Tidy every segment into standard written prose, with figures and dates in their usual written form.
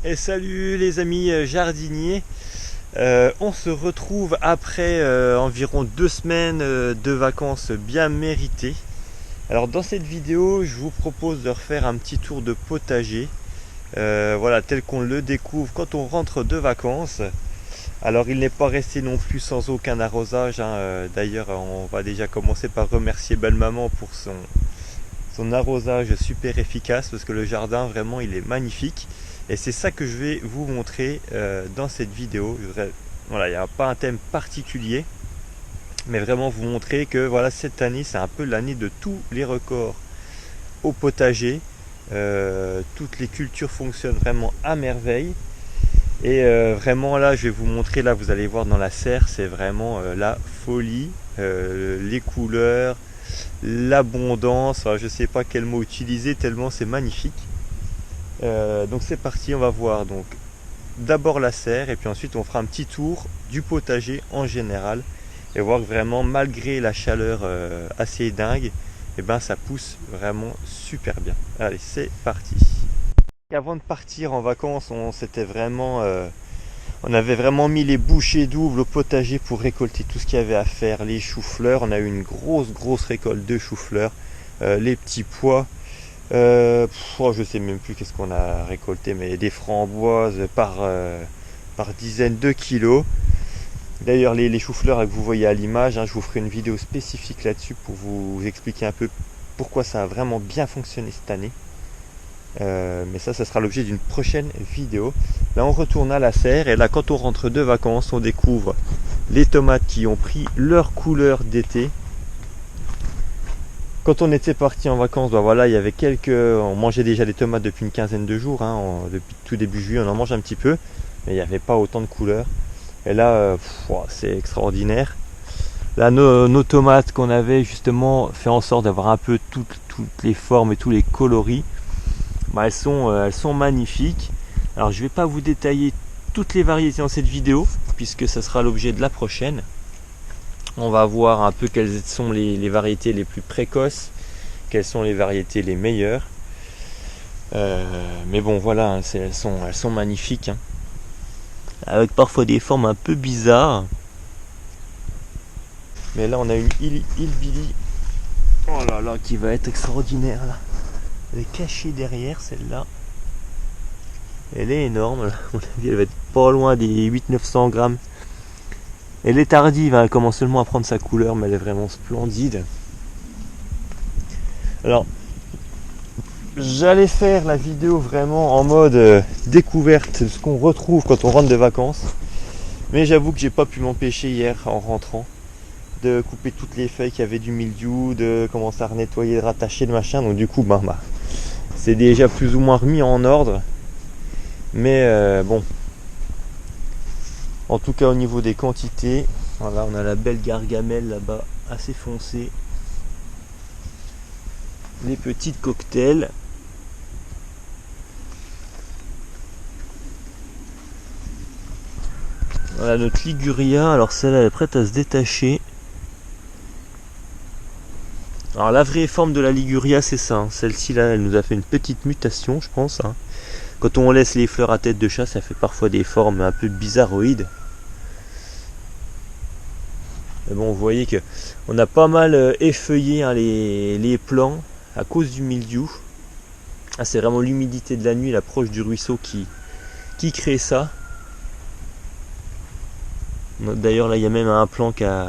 Et salut les amis jardiniers. On se retrouve après environ 2 semaines de vacances bien méritées. Alors dans cette vidéo je vous propose de refaire un petit tour de potager, voilà, tel qu'on le découvre quand on rentre de vacances. Alors il n'est pas resté non plus sans aucun arrosage, hein. D'ailleurs on va déjà commencer par remercier belle maman pour son arrosage super efficace, parce que le jardin vraiment il est magnifique. Et c'est ça que je vais vous montrer dans cette vidéo. Voilà, il n'y a pas un thème particulier, mais vraiment vous montrer que voilà, cette année c'est un peu l'année de tous les records au potager. Toutes les cultures fonctionnent vraiment à merveille. Et vraiment là je vais vous montrer, là vous allez voir dans la serre, c'est vraiment la folie. Les couleurs, l'abondance, je ne sais pas quel mot utiliser tellement c'est magnifique. Donc c'est parti, on va voir donc d'abord la serre et puis ensuite on fera un petit tour du potager en général et voir que vraiment malgré la chaleur assez dingue, et ben ça pousse vraiment super bien. Allez, c'est parti. Et avant de partir en vacances, on avait vraiment mis les bouchées doubles au potager pour récolter tout ce qu'il y avait à faire, les choux-fleurs. On a eu une grosse récolte de choux-fleurs, les petits pois. Je sais même plus qu'est-ce qu'on a récolté, mais des framboises par dizaines de kilos. D'ailleurs les choux-fleurs que vous voyez à l'image, hein, je vous ferai une vidéo spécifique là-dessus pour vous expliquer un peu pourquoi ça a vraiment bien fonctionné cette année. Mais ça sera l'objet d'une prochaine vidéo. Là on retourne à la serre, et là quand on rentre de vacances on découvre les tomates qui ont pris leur couleur d'été. Quand on était parti en vacances, voilà, il y avait on mangeait déjà des tomates depuis une quinzaine de jours, hein. Depuis tout début juillet on en mange un petit peu, mais il n'y avait pas autant de couleurs. Et là, c'est extraordinaire. Là, nos tomates qu'on avait justement fait en sorte d'avoir un peu toutes les formes et tous les coloris, elles sont magnifiques. Alors je ne vais pas vous détailler toutes les variétés dans cette vidéo, puisque ça sera l'objet de la prochaine. On va voir un peu quelles sont les variétés les plus précoces, quelles sont les variétés les meilleures. Mais bon, voilà, hein, elles sont magnifiques, hein. Avec parfois des formes un peu bizarres. Mais là, on a une Hillbilly, oh là là, qui va être extraordinaire là. Elle est cachée derrière, celle-là. Elle est énorme, là. À mon avis, elle va être pas loin des 800-900 grammes. Elle est tardive, hein, elle commence seulement à prendre sa couleur, mais elle est vraiment splendide. Alors, j'allais faire la vidéo vraiment en mode découverte de ce qu'on retrouve quand on rentre de vacances. Mais j'avoue que j'ai pas pu m'empêcher hier en rentrant de couper toutes les feuilles qui avaient du mildiou, de commencer à nettoyer, de rattacher le machin. Donc du coup, c'est déjà plus ou moins remis en ordre. Mais bon. En tout cas au niveau des quantités, voilà, on a la belle gargamelle là-bas, assez foncée. Les petites cocktails. Voilà notre liguria, alors celle-là elle est prête à se détacher. Alors la vraie forme de la liguria c'est ça, hein. Celle-ci là elle nous a fait une petite mutation je pense, hein. Quand on laisse les fleurs à tête de chat ça fait parfois des formes un peu bizarroïdes. Mais bon, vous voyez que on a pas mal effeuillé, hein, les plants à cause du mildiou. Ah, c'est vraiment l'humidité de la nuit, l'approche du ruisseau qui crée ça. D'ailleurs là il y a même un plant qui a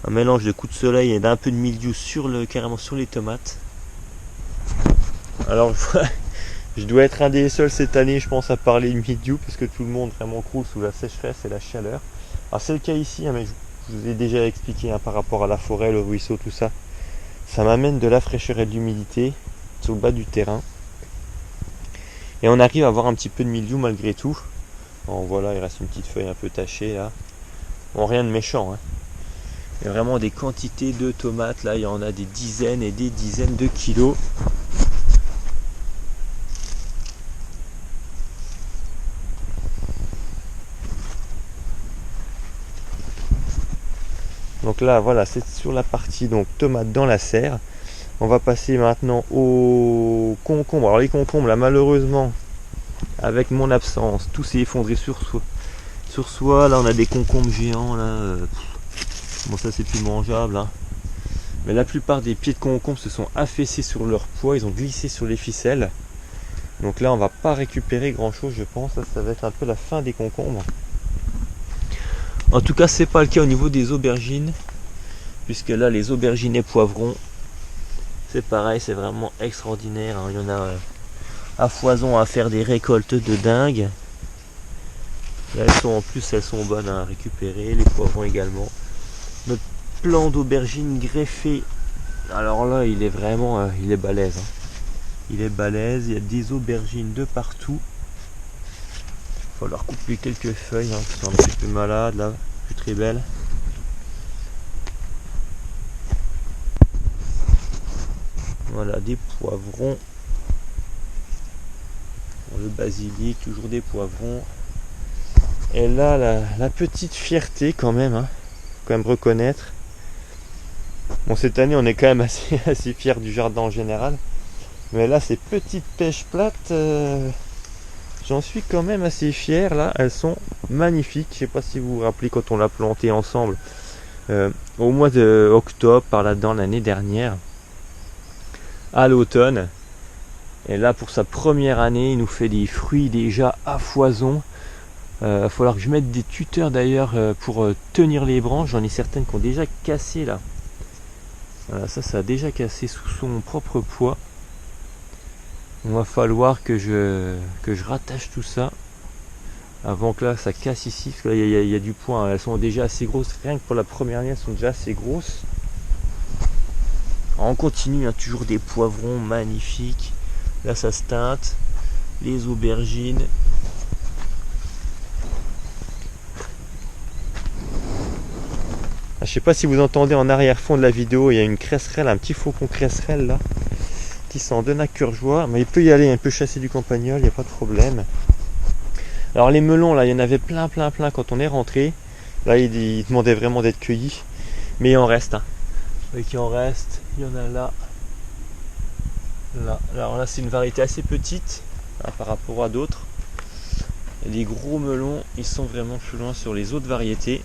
un mélange de coups de soleil et d'un peu de mildiou carrément sur les tomates. Alors je dois être un des seuls cette année je pense à parler de mildiou, parce que tout le monde vraiment croule sous la sécheresse et la chaleur. Alors c'est le cas ici, hein, mais je vous ai déjà expliqué, hein, par rapport à la forêt, le ruisseau, tout ça. Ça m'amène de la fraîcheur et de l'humidité sur le bas du terrain. Et on arrive à avoir un petit peu de mildiou malgré tout. Bon, voilà, il reste une petite feuille un peu tachée là. Bon, rien de méchant, hein. Il y a vraiment des quantités de tomates. Là, il y en a des dizaines et des dizaines de kilos. Donc là, voilà, c'est sur la partie donc tomates dans la serre. On va passer maintenant aux concombres. Alors les concombres, là, malheureusement, avec mon absence. Tout s'est effondré sur soi. Là on a des concombres géants là. Bon ça c'est plus mangeable hein. Mais la plupart des pieds de concombre se sont affaissés sur leur poids, ils ont glissé sur les ficelles. Donc là on va pas récupérer grand chose je pense, là, ça va être un peu la fin des concombres. En tout cas c'est pas le cas au niveau des aubergines, puisque là les aubergines et poivrons, c'est pareil, c'est vraiment extraordinaire, hein. Il y en a à foison à faire des récoltes de dingue. Là elles sont bonnes à récupérer, les poivrons également. Notre plant d'aubergine greffé, alors là il est vraiment il est balèze hein. Il est balèze, il y a des aubergines de partout. Il va falloir couper quelques feuilles hein, qui sont un petit peu malades là, plus très belles. Voilà des poivrons, le basilic, toujours des poivrons. Et là la petite fierté quand même, reconnaître. Bon cette année on est quand même assez fiers du jardin en général. Mais là ces petites pêches plates, j'en suis quand même assez fier là, elles sont magnifiques. Je sais pas si vous vous rappelez quand on l'a planté ensemble au mois d'octobre par là-dedans l'année dernière, à l'automne. Et là pour sa première année il nous fait des fruits déjà à foison. Il va falloir que je mette des tuteurs d'ailleurs pour tenir les branches. J'en ai certaines qui ont déjà cassé là. Voilà, ça a déjà cassé sous son propre poids. Il va falloir que je rattache tout ça avant que là ça casse ici, parce que là il y a du poids, hein. Elles sont déjà assez grosses, rien que pour la première année elles sont déjà assez grosses. Alors on continue, hein, toujours des poivrons magnifiques. Là ça se teinte, les aubergines. Je sais pas si vous entendez en arrière-fond de la vidéo, il y a une cresserelle, un petit faucon cresserelle là, qui s'en donne à cœur joie, mais il peut y aller, il peut chasser du campagnol, il n'y a pas de problème. Alors les melons là, il y en avait plein quand on est rentré. Là il demandait vraiment d'être cueilli, mais il en reste. Hein. Oui, il en reste, il y en a là. Là. Alors là c'est une variété assez petite hein, par rapport à d'autres. Les gros melons, ils sont vraiment plus loin sur les autres variétés.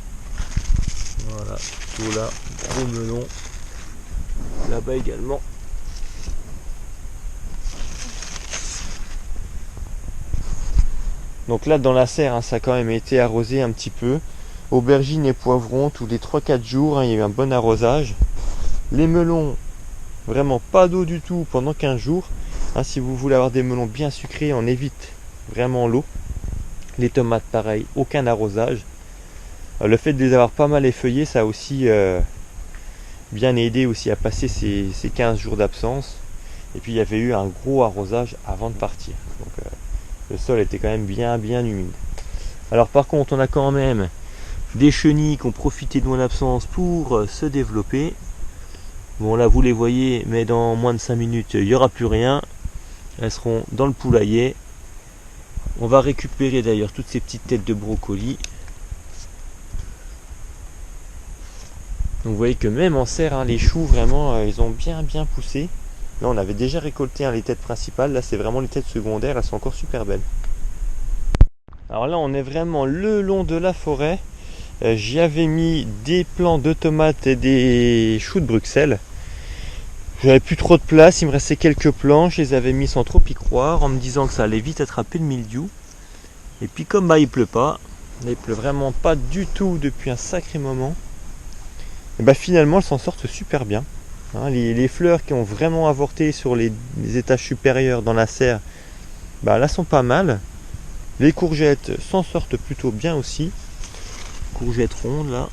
Voilà, tout là, gros melon. Là-bas également. Donc là dans la serre, hein, ça a quand même été arrosé un petit peu. Aubergines et poivrons tous les 3-4 jours, hein, il y a eu un bon arrosage. Les melons, vraiment pas d'eau du tout pendant 15 jours. Hein, si vous voulez avoir des melons bien sucrés, on évite vraiment l'eau. Les tomates pareil, aucun arrosage. Le fait de les avoir pas mal effeuillés, ça a aussi bien aidé aussi à passer ces 15 jours d'absence. Et puis il y avait eu un gros arrosage avant de partir. Donc le sol était quand même bien humide. Alors par contre on a quand même des chenilles qui ont profité de mon absence pour se développer. Bon là vous les voyez, mais dans moins de 5 minutes il n'y aura plus rien. Elles seront dans le poulailler. On va récupérer d'ailleurs toutes ces petites têtes de brocoli. Donc vous voyez que même en serre, hein, les choux vraiment ils ont bien poussé. Là on avait déjà récolté les têtes principales, là c'est vraiment les têtes secondaires, elles sont encore super belles. Alors là on est vraiment le long de la forêt. J'y avais mis des plants de tomates et des choux de Bruxelles. J'avais plus trop de place, il me restait quelques plants, je les avais mis sans trop y croire en me disant que ça allait vite attraper le mildiou. Et puis comme il pleut pas, là, il pleut vraiment pas du tout depuis un sacré moment. Et finalement elles s'en sortent super bien. Hein, les fleurs qui ont vraiment avorté sur les étages supérieurs dans la serre, là sont pas mal. Les courgettes s'en sortent plutôt bien aussi. Courgettes rondes là.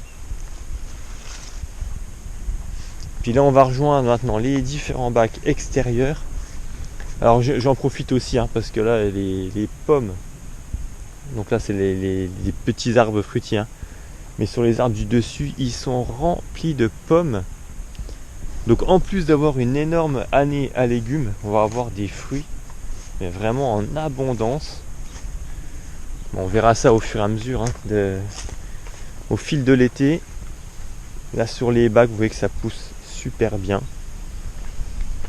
Puis là on va rejoindre maintenant les différents bacs extérieurs. Alors j'en profite aussi parce que là les pommes, donc là c'est les petits arbres fruitiers. Mais sur les arbres du dessus, ils sont remplis de pommes. Donc en plus d'avoir une énorme année à légumes, on va avoir des fruits, mais vraiment en abondance. Bon, on verra ça au fur et à mesure, au fil de l'été. Là sur les bacs, vous voyez que ça pousse super bien.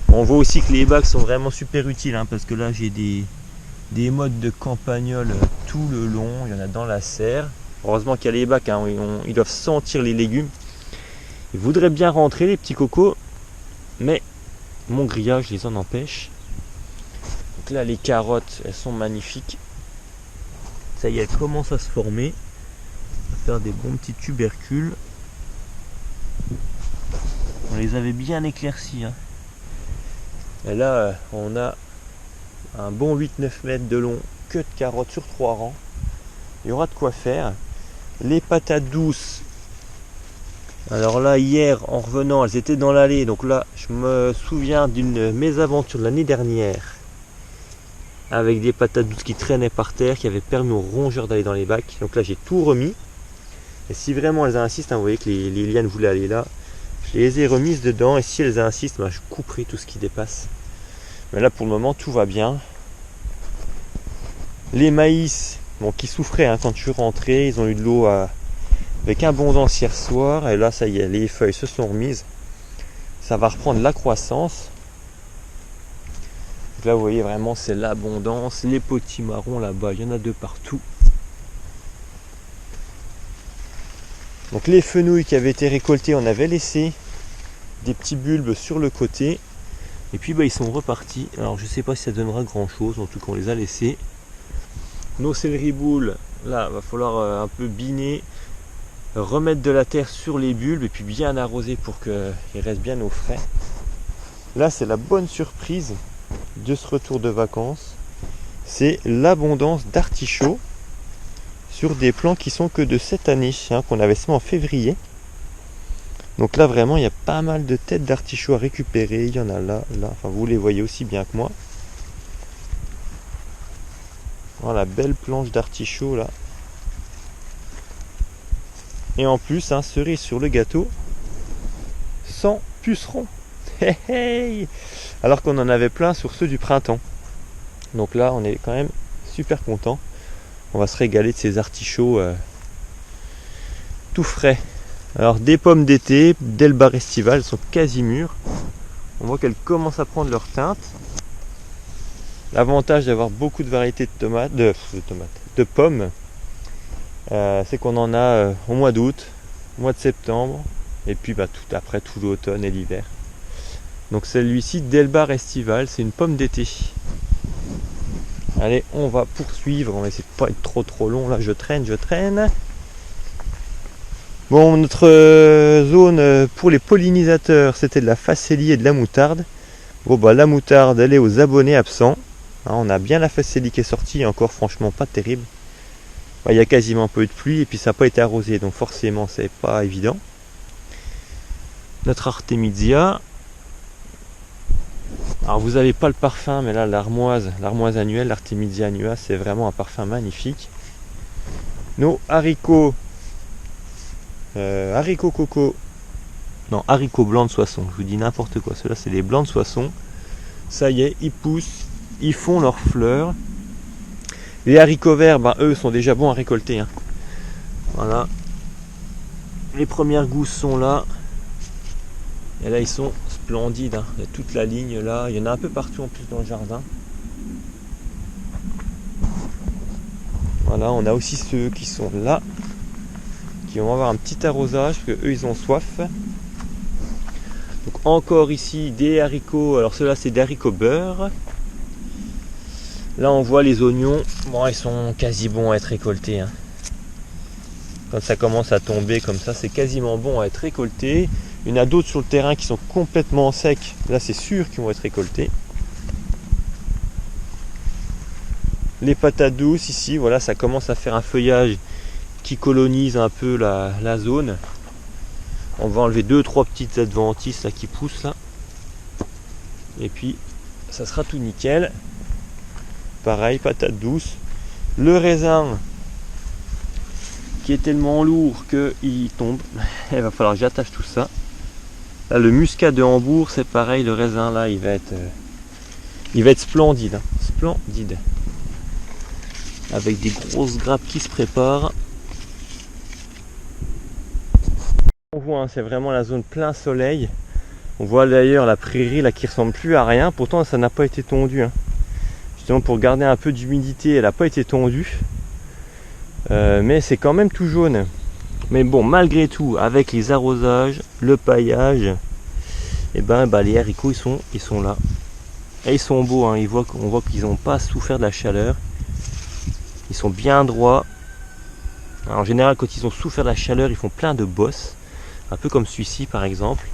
Bon, on voit aussi que les bacs sont vraiment super utiles, parce que là j'ai des des modes de campagnol tout le long. Il y en a dans la serre. Heureusement qu'il y a les bacs, hein, ils doivent sentir les légumes. Ils voudraient bien rentrer les petits cocos, mais mon grillage les en empêche. Donc là les carottes, elles sont magnifiques. Ça y est, elles commencent à se former, à faire des bons petits tubercules. On les avait bien éclaircis, hein. Et là on a un bon 8-9 mètres de long, que de carottes sur 3 rangs. Il y aura de quoi faire. Les patates douces, alors là hier en revenant elles étaient dans l'allée, donc là je me souviens d'une mésaventure de l'année dernière avec des patates douces qui traînaient par terre, qui avaient permis aux rongeurs d'aller dans les bacs. Donc là j'ai tout remis, et si vraiment elles insistent, hein, vous voyez que les lianes voulaient aller là, je les ai remises dedans, et si elles insistent, ben, je couperai tout ce qui dépasse. Mais là pour le moment tout va bien. Les maïs, bon, qui souffraient, hein, quand je suis rentré, ils ont eu de l'eau avec abondance hier soir, et là ça y est, les feuilles se sont remises, ça va reprendre la croissance. Donc là vous voyez vraiment c'est l'abondance. Les potimarrons là-bas, il y en a de partout. Donc les fenouils qui avaient été récoltés, on avait laissé des petits bulbes sur le côté, et puis bah, ils sont repartis. Alors je sais pas si ça donnera grand chose, en tout cas on les a laissés. Nos céleri boules, là va falloir un peu biner, remettre de la terre sur les bulbes et puis bien arroser pour qu'ils restent bien au frais. Là c'est la bonne surprise de ce retour de vacances, c'est l'abondance d'artichauts sur des plants qui sont que de cette année, hein, qu'on avait semé en février. Donc là vraiment il y a pas mal de têtes d'artichauts à récupérer, il y en a là, enfin vous les voyez aussi bien que moi. Voilà, belle planche d'artichaut là. Et en plus, hein, cerise sur le gâteau, sans pucerons. Hey, hey, alors qu'on en avait plein sur ceux du printemps. Donc là, on est quand même super content. On va se régaler de ces artichauts tout frais. Alors des pommes d'été, dès le bar estival, elles sont quasi mûres. On voit qu'elles commencent à prendre leur teinte. L'avantage d'avoir beaucoup de variétés de pommes, c'est qu'on en a au mois d'août, au mois de septembre, et puis bah, tout l'automne et l'hiver. Donc celui-ci, Delbar Estival, c'est une pomme d'été. Allez, on va poursuivre, on va essayer de pas être trop long, là je traîne. Bon, notre zone pour les pollinisateurs, c'était de la facélie et de la moutarde. Bon bah la moutarde, elle est aux abonnés absents. Hein, on a bien la facélie qui est sortie, encore franchement pas terrible. Il y a quasiment peu de pluie et puis ça n'a pas été arrosé, donc forcément c'est pas évident. Notre artémisia. Alors vous n'avez pas le parfum, mais là l'armoise annuelle, l'artémisia annua, c'est vraiment un parfum magnifique. Nos haricots, haricots coco, non haricots blancs de Soissons, je vous dis n'importe quoi, ceux-là c'est les blancs de Soissons. Ça y est, ils poussent, ils font leurs fleurs. Les haricots verts, ben, eux sont déjà bons à récolter, hein. Voilà. Les premières gousses sont là. Et là ils sont splendides, hein. Il y a toute la ligne là. Il y en a un peu partout en plus dans le jardin. Voilà, on a aussi ceux qui sont là, qui vont avoir un petit arrosage parce que eux ils ont soif. Donc encore ici des haricots. Alors ceux-là c'est des haricots beurre. Là on voit les oignons, bon ils sont quasi bons à être récoltés, hein. Quand ça commence à tomber comme ça, c'est quasiment bon à être récolté. Il y en a d'autres sur le terrain qui sont complètement secs, là c'est sûr qu'ils vont être récoltés. Les patates douces ici, voilà, ça commence à faire un feuillage qui colonise un peu la zone. On va enlever 2-3 petites adventices là qui poussent là. Et puis ça sera tout nickel. Pareil, patate douce. Le raisin qui est tellement lourd qu'il tombe. Il va falloir que j'attache tout ça. Là, le muscat de Hambourg, c'est pareil. Le raisin là, il va être splendide, hein. Splendide. Avec des grosses grappes qui se préparent. On voit, hein, c'est vraiment la zone plein soleil. On voit d'ailleurs la prairie là qui ressemble plus à rien. Pourtant, ça n'a pas été tondu, hein. justement pour garder un peu d'humidité. Elle n'a pas été tondue, mais c'est quand même tout jaune. Mais bon, malgré tout, avec les arrosages, le paillage, et les haricots ils sont là. Et ils sont beaux, hein. On voit qu'ils n'ont pas souffert de la chaleur. Ils sont bien droits. Alors, en général, quand ils ont souffert de la chaleur, ils font plein de bosses. Un peu comme celui-ci par exemple.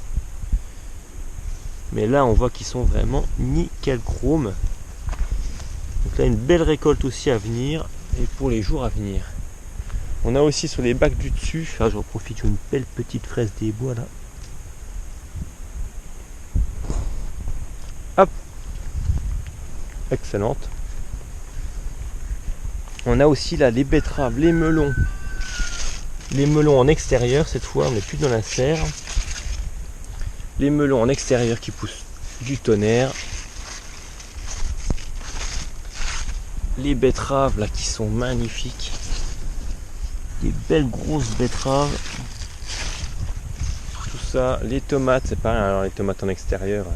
Mais là, on voit qu'ils sont vraiment nickel chrome. Donc là, une belle récolte aussi à venir. Et pour les jours à venir. On a aussi sur les bacs du dessus, j'en profite, une belle petite fraise des bois là. Hop, excellente. On a aussi là les betteraves, les melons en extérieur cette fois, on n'est plus dans la serre. Les melons en extérieur qui poussent du tonnerre. Les betteraves là qui sont magnifiques. Des belles grosses betteraves. Tout ça, les tomates, c'est pareil. Alors les tomates en extérieur,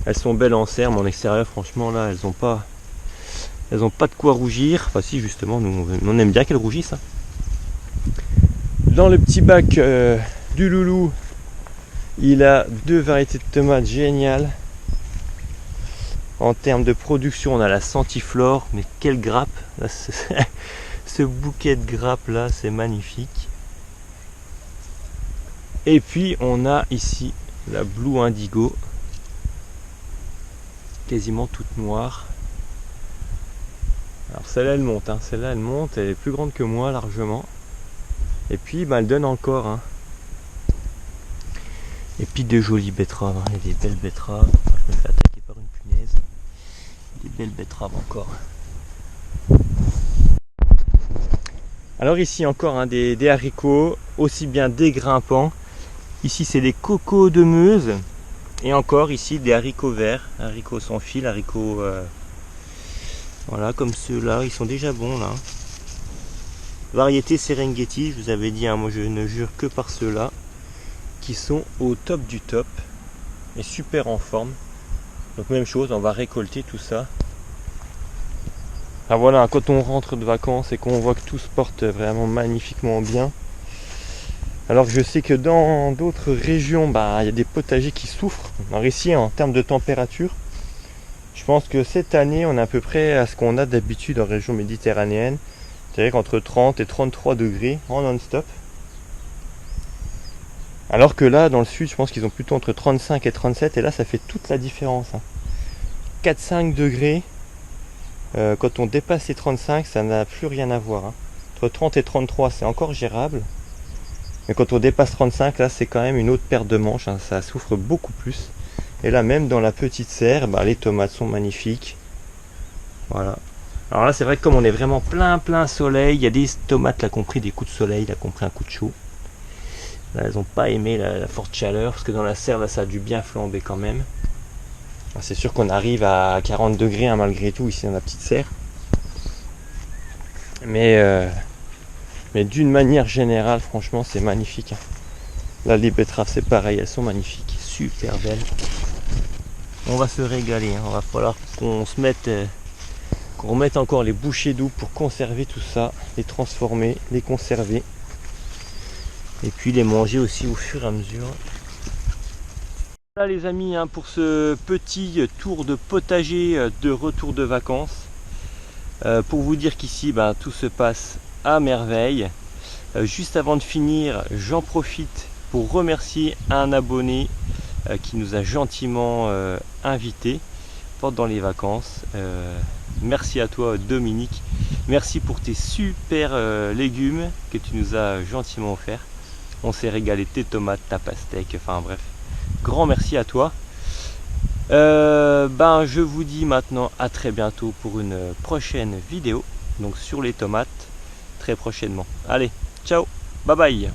elles sont belles en serre, mais en extérieur, franchement là, elles ont pas de quoi rougir. Enfin si, justement, nous on aime bien qu'elles rougissent. Hein. Dans le petit bac du loulou, il a 2 variétés de tomates géniales. En termes de production, on a la Centiflore, mais quelle grappe là, ce bouquet de grappes là, c'est magnifique. Et puis on a ici la Blue Indigo, quasiment toute noire. Alors celle-là elle monte, hein. Celle-là elle monte, elle est plus grande que moi largement. Et puis elle donne encore. Hein. Et puis de jolies betteraves, hein. Il y a des belles betteraves. Je me fais attaquer par une punaise. Des belles betteraves encore. Alors ici encore hein, des haricots, aussi bien des grimpants. Ici c'est des cocos de Meuse. Et encore ici des haricots verts, haricots sans fil, haricots voilà comme ceux-là, ils sont déjà bons là. Variété Serengeti, je vous avais dit, hein, moi je ne jure que par ceux-là, qui sont au top du top et super en forme. Donc même chose, on va récolter tout ça. Ah voilà, quand on rentre de vacances et qu'on voit que tout se porte vraiment magnifiquement bien. Alors que je sais que dans d'autres régions, il y a des potagers qui souffrent. Alors ici, en termes de température, je pense que cette année, on est à peu près à ce qu'on a d'habitude en région méditerranéenne. C'est-à-dire entre 30 et 33 degrés en non-stop. Alors que là, dans le sud, je pense qu'ils ont plutôt entre 35 et 37. Et là, ça fait toute la différence. Hein. 4-5 degrés. Quand on dépasse les 35, ça n'a plus rien à voir. Hein. Entre 30 et 33, c'est encore gérable. Mais quand on dépasse 35, là, c'est quand même une autre paire de manches. Hein. Ça souffre beaucoup plus. Et là, même dans la petite serre, les tomates sont magnifiques. Voilà. Alors là, c'est vrai que comme on est vraiment plein soleil, il y a des tomates là qui ont pris des coups de soleil, là qui ont pris un coup de chaud. Là, elles n'ont pas aimé la forte chaleur, parce que dans la serre, là, ça a dû bien flamber quand même. C'est sûr qu'on arrive à 40 degrés hein, malgré tout ici dans la petite serre. Mais d'une manière générale, franchement, c'est magnifique. Hein. Là, les betteraves, c'est pareil, elles sont magnifiques, super belles. On va se régaler, hein. Il va falloir qu'on se mette, qu'on remette encore les bouchées d'eau pour conserver tout ça, les transformer, les conserver. Et puis les manger aussi au fur et à mesure. Voilà les amis, hein, pour ce petit tour de potager de retour de vacances. Pour vous dire qu'ici tout se passe à merveille. Juste avant de finir, j'en profite pour remercier un abonné qui nous a gentiment invités pendant les vacances. Merci à toi Dominique, merci pour tes super légumes que tu nous as gentiment offerts. On s'est régalé, tes tomates, ta pastèque, enfin bref, grand merci à toi. Je vous dis maintenant à très bientôt pour une prochaine vidéo, donc sur les tomates, très prochainement. Allez, ciao, bye bye.